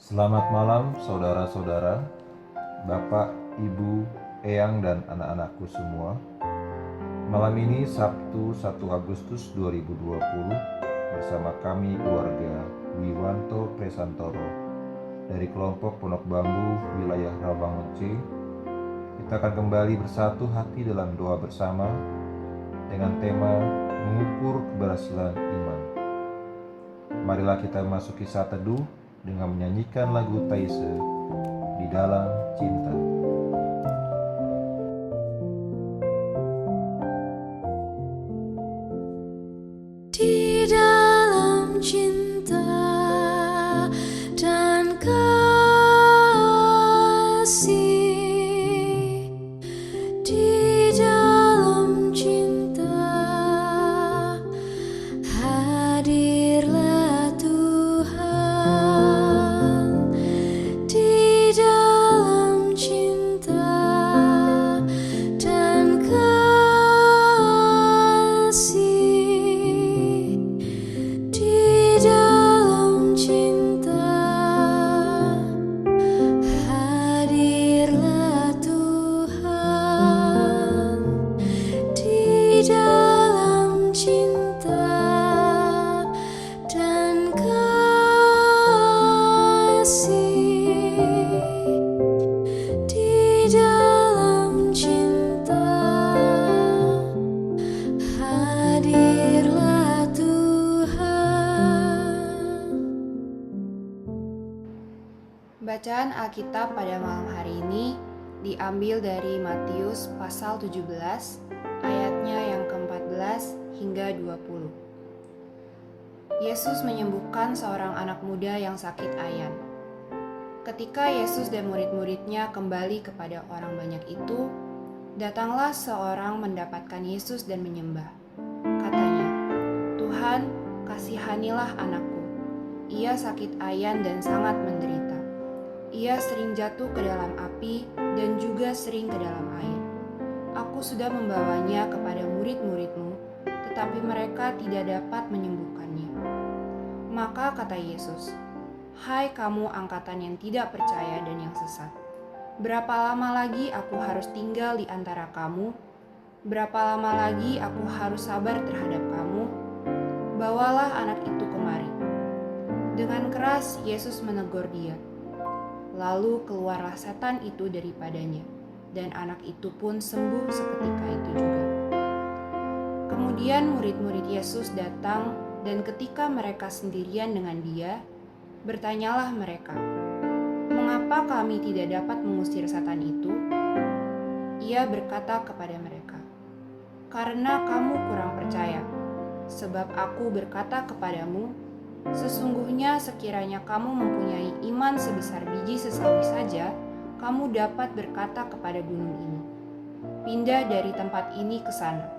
Selamat malam saudara-saudara, Bapak, Ibu, Eyang, dan anak-anakku semua. Malam ini Sabtu 1 Agustus 2020 bersama kami keluarga Wiwanto Presantoro dari kelompok Pondok Bambu wilayah Rawangun C. Kita akan kembali bersatu hati dalam doa bersama dengan tema mengukur keberhasilan iman. Marilah kita masuki saat teduh dengan menyanyikan lagu Taise di dalam cinta. Di dalam cinta dan kasih, di dalam cinta hadirlah Tuhan. Di dalam cinta dan kasih, di dalam cinta hadirlah Tuhan. Di dalam cinta dan kasih, di dalam cinta hadirlah Tuhan. Bacaan Alkitab pada malam hari ini diambil dari Matius pasal 17 ayatnya yang ke-14 hingga 20. Yesus menyembuhkan seorang anak muda yang sakit ayan. Ketika Yesus dan murid-muridnya kembali kepada orang banyak itu, datanglah seorang mendapatkan Yesus dan menyembah. Katanya, "Tuhan, kasihanilah anakku. Ia sakit ayan dan sangat menderita. Ia sering jatuh ke dalam api dan juga sering ke dalam air. Aku sudah membawanya kepada murid-murid-mu, tetapi mereka tidak dapat menyembuhkannya." Maka kata Yesus, "Hai kamu angkatan yang tidak percaya dan yang sesat, berapa lama lagi aku harus tinggal di antara kamu? Berapa lama lagi aku harus sabar terhadap kamu? Bawalah anak itu kemari." Dengan keras Yesus menegur dia. Lalu keluarlah setan itu daripadanya, dan anak itu pun sembuh seketika itu juga. Kemudian murid-murid Yesus datang, dan ketika mereka sendirian dengan dia, bertanyalah mereka, "Mengapa kami tidak dapat mengusir setan itu?" Ia berkata kepada mereka, "Karena kamu kurang percaya. Sebab aku berkata kepadamu, sesungguhnya sekiranya kamu mempunyai iman sebesar biji sesawi saja, kamu dapat berkata kepada gunung ini, 'Pindah dari tempat ini ke sana,'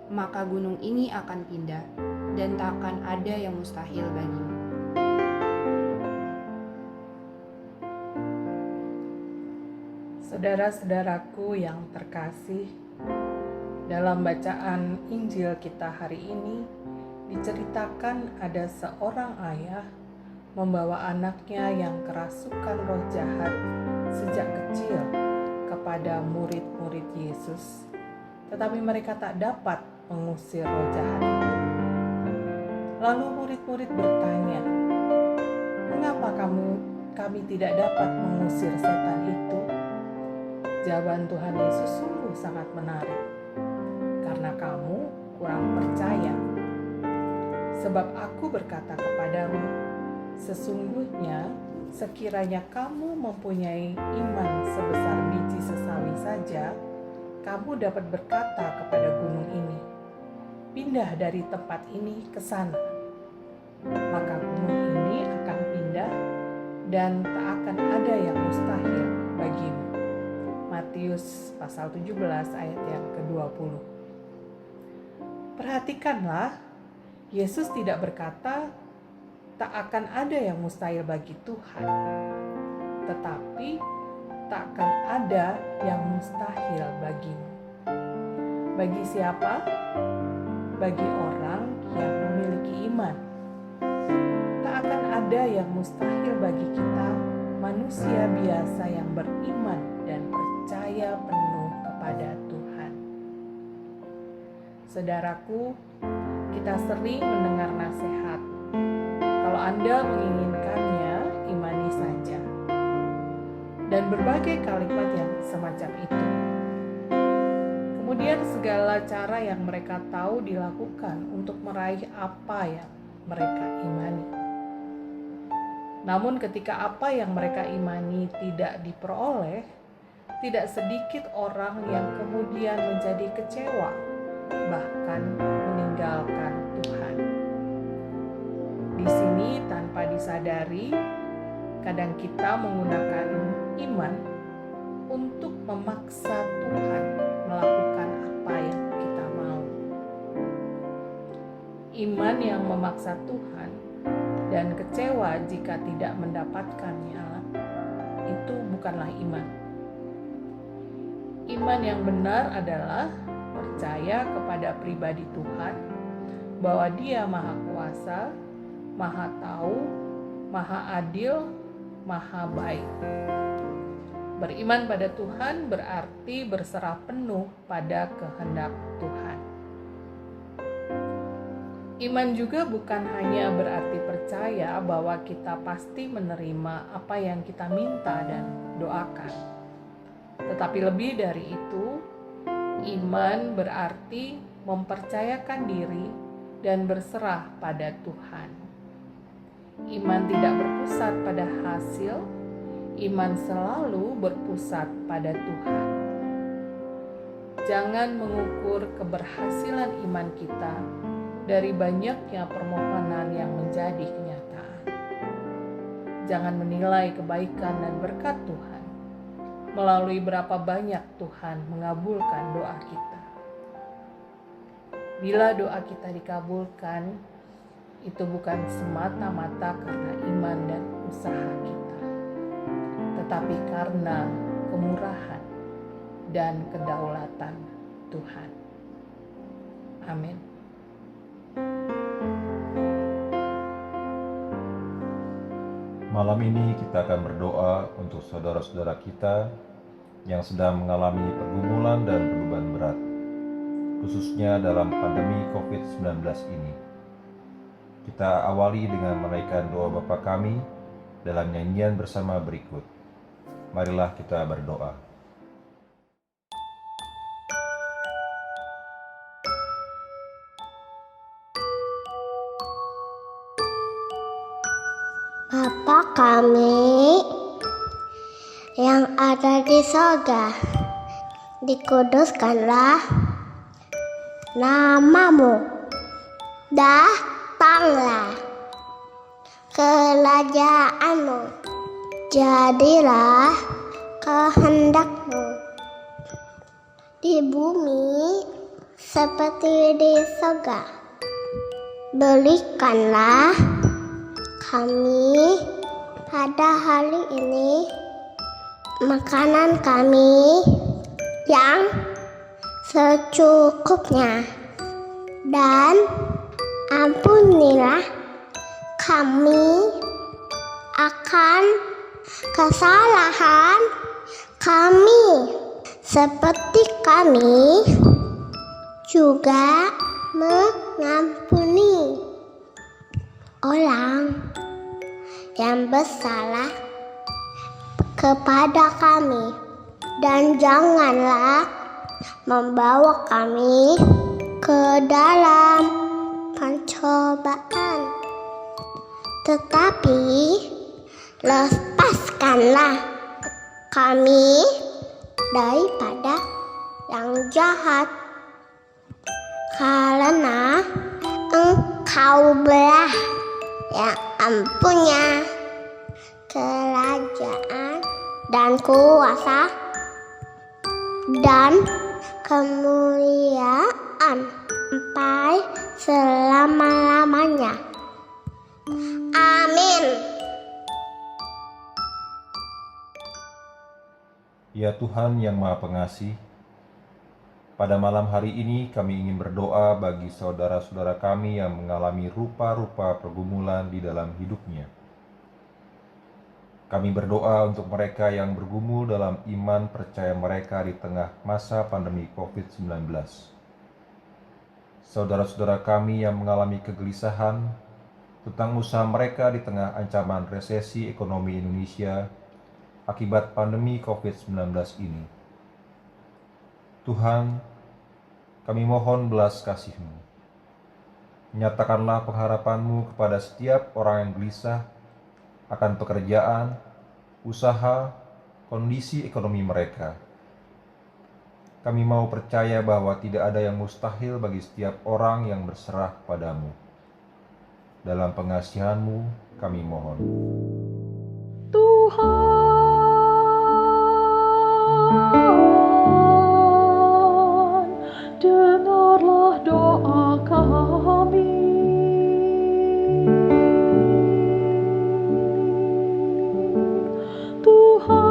maka gunung ini akan pindah, dan tak akan ada yang mustahil bagimu." Saudara-saudaraku yang terkasih, dalam bacaan Injil kita hari ini diceritakan ada seorang ayah membawa anaknya yang kerasukan roh jahat sejak kecil kepada murid-murid Yesus, tetapi mereka tak dapat mengusir roh jahat itu. Lalu murid-murid bertanya, "Mengapa kami tidak dapat mengusir setan itu?" Jawaban Tuhan Yesus sungguh sangat menarik. "Karena kamu kurang percaya. Sebab aku berkata kepadamu, sesungguhnya sekiranya kamu mempunyai iman sebesar biji sesawi saja, kamu dapat berkata kepada gunung ini, 'Pindah dari tempat ini ke sana,' maka gunung ini akan pindah dan tak akan ada yang mustahil bagimu." Matius pasal 17 ayat yang ke-20. Perhatikanlah, Yesus tidak berkata tak akan ada yang mustahil bagi Tuhan, tetapi tak akan ada yang mustahil bagimu. Bagi siapa? Bagi orang yang memiliki iman. Tak akan ada yang mustahil bagi kita manusia biasa yang beriman dan percaya penuh kepada Tuhan. Saudaraku, kita sering mendengar nasihat, kalau Anda menginginkannya, imani saja. Dan berbagai kalimat yang semacam itu. Kemudian segala cara yang mereka tahu dilakukan untuk meraih apa yang mereka imani. Namun ketika apa yang mereka imani tidak diperoleh, tidak sedikit orang yang kemudian menjadi kecewa, bahkan meninggalkan Tuhan. Di sini tanpa disadari, kadang kita menggunakan iman untuk memaksa Tuhan melakukan apa yang kita mau. Iman yang memaksa Tuhan dan kecewa jika tidak mendapatkannya, itu bukanlah iman. Iman yang benar adalah percaya kepada pribadi Tuhan, bahwa Dia Maha Kuasa, Maha Tahu, Maha Adil, Maha Baik. Beriman pada Tuhan berarti berserah penuh pada kehendak Tuhan. Iman juga bukan hanya berarti percaya bahwa kita pasti menerima apa yang kita minta dan doakan. Tetapi lebih dari itu, iman berarti mempercayakan diri dan berserah pada Tuhan. Iman tidak berpusat pada hasil, iman selalu berpusat pada Tuhan. Jangan mengukur keberhasilan iman kita dari banyaknya permohonan yang menjadi kenyataan. Jangan menilai kebaikan dan berkat Tuhan melalui berapa banyak Tuhan mengabulkan doa kita. Bila doa kita dikabulkan, itu bukan semata-mata karena iman dan usaha kita, tetapi karena kemurahan dan kedaulatan Tuhan. Amin. Malam ini kita akan berdoa untuk saudara-saudara kita yang sedang mengalami pergumulan dan beban berat, khususnya dalam pandemi COVID-19 ini. Kita awali dengan menaikkan doa Bapa kami dalam nyanyian bersama berikut. Marilah kita berdoa. Bapa kami yang ada di sorga, dikuduskanlah namamu, datanglah kerajaanmu, jadilah kehendakmu di bumi seperti di sorga. Berikanlah kami pada hari ini makanan kami yang secukupnya, dan ampunilah kami akan kesalahan kami, seperti kami juga mengampuni orang yang bersalah kepada kami, dan janganlah membawa kami ke dalam pencobaan, tetapi lepaskanlah kami daripada yang jahat, karena Engkau-lah yang mempunyai kerajaan dan kuasa dan kemuliaan sampai selama-lamanya. Amin. Ya Tuhan yang Maha Pengasih, pada malam hari ini kami ingin berdoa bagi saudara-saudara kami yang mengalami rupa-rupa pergumulan di dalam hidupnya. Kami berdoa untuk mereka yang bergumul dalam iman percaya mereka di tengah masa pandemi COVID-19. Saudara-saudara kami yang mengalami kegelisahan tentang usaha mereka di tengah ancaman resesi ekonomi Indonesia akibat pandemi COVID-19 ini. Tuhan, kami mohon belas kasih-Mu. Nyatakanlah pengharapan-Mu kepada setiap orang yang gelisah akan pekerjaan, usaha, kondisi ekonomi mereka. Kami mau percaya bahwa tidak ada yang mustahil bagi setiap orang yang berserah padamu. Dalam pengasihan-Mu kami mohon. Tuhan, dengarlah doa kami. Tuhan,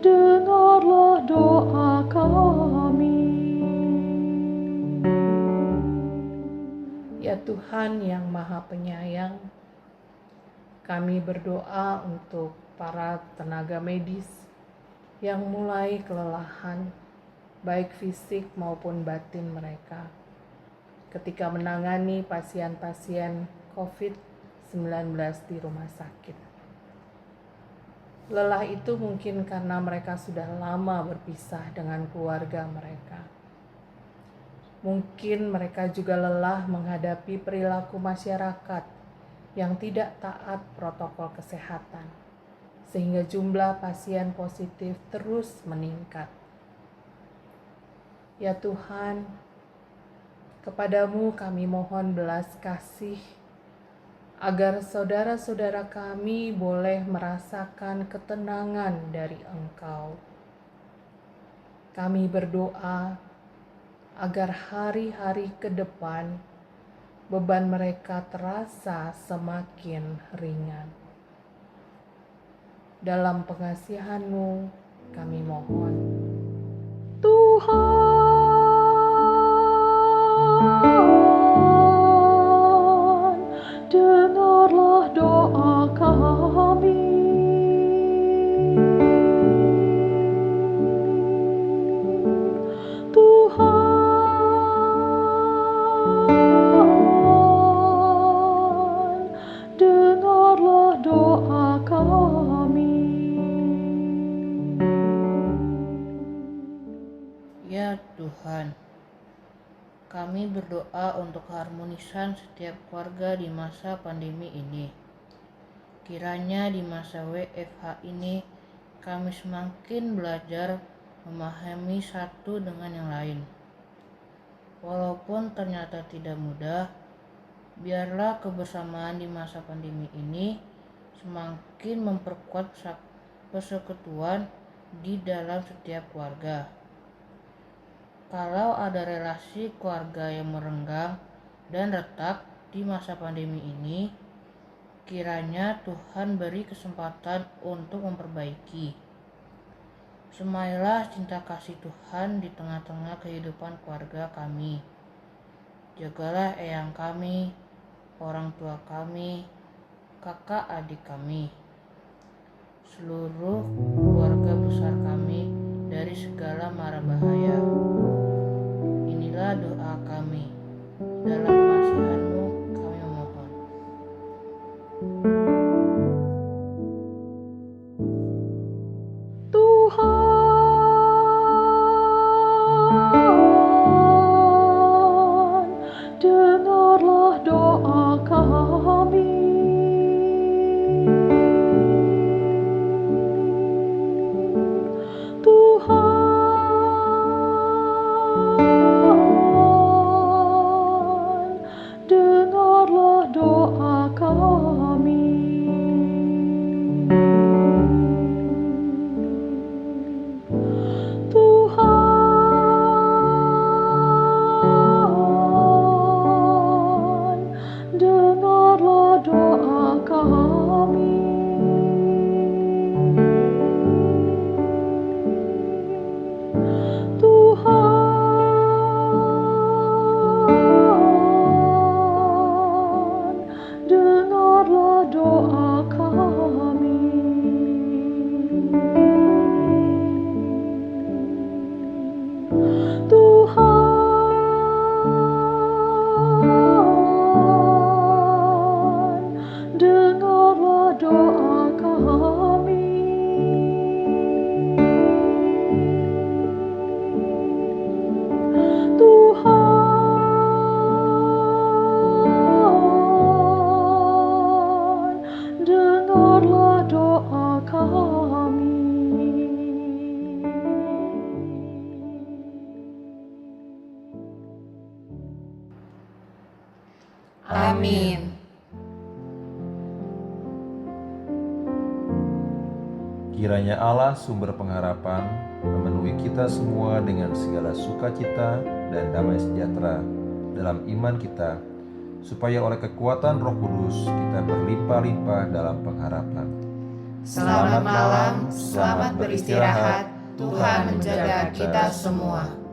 dengarlah doa kami. Ya Tuhan yang Maha Penyayang, kami berdoa untuk para tenaga medis yang mulai kelelahan, baik fisik maupun batin mereka, ketika menangani pasien-pasien COVID-19 di rumah sakit. Lelah itu mungkin karena mereka sudah lama berpisah dengan keluarga mereka. Mungkin mereka juga lelah menghadapi perilaku masyarakat yang tidak taat protokol kesehatan, sehingga jumlah pasien positif terus meningkat. Ya Tuhan, kepadamu kami mohon belas kasih, agar saudara-saudara kami boleh merasakan ketenangan dari Engkau. Kami berdoa agar hari-hari ke depan beban mereka terasa semakin ringan. Dalam pengasihan-Mu kami mohon. Tuhan, dengarlah doa kami. Tuhan, dengarlah doa kami. Ya Tuhan, kami berdoa untuk keharmonisan setiap keluarga di masa pandemi ini. Kiranya di masa WFH ini kami semakin belajar memahami satu dengan yang lain. Walaupun ternyata tidak mudah, biarlah kebersamaan di masa pandemi ini semakin memperkuat persekutuan di dalam setiap keluarga. Kalau ada relasi keluarga yang merenggang dan retak di masa pandemi ini, kiranya Tuhan beri kesempatan untuk memperbaiki. Semailah cinta kasih Tuhan di tengah-tengah kehidupan keluarga kami. Jagalah eyang kami, orang tua kami, kakak adik kami, seluruh keluarga besar kami dari segala mara bahaya. Inilah doa kami. Dalam pengasihan-Mu kami memohon. Tuhan, dengarlah doa kami. Tuhan, Amin. Kiranya Allah sumber pengharapan memenuhi kita semua dengan segala sukacita dan damai sejahtera dalam iman kita, supaya oleh kekuatan Roh Kudus kita berlimpah-limpah dalam pengharapan. Selamat malam, selamat beristirahat. Tuhan menjaga kita semua.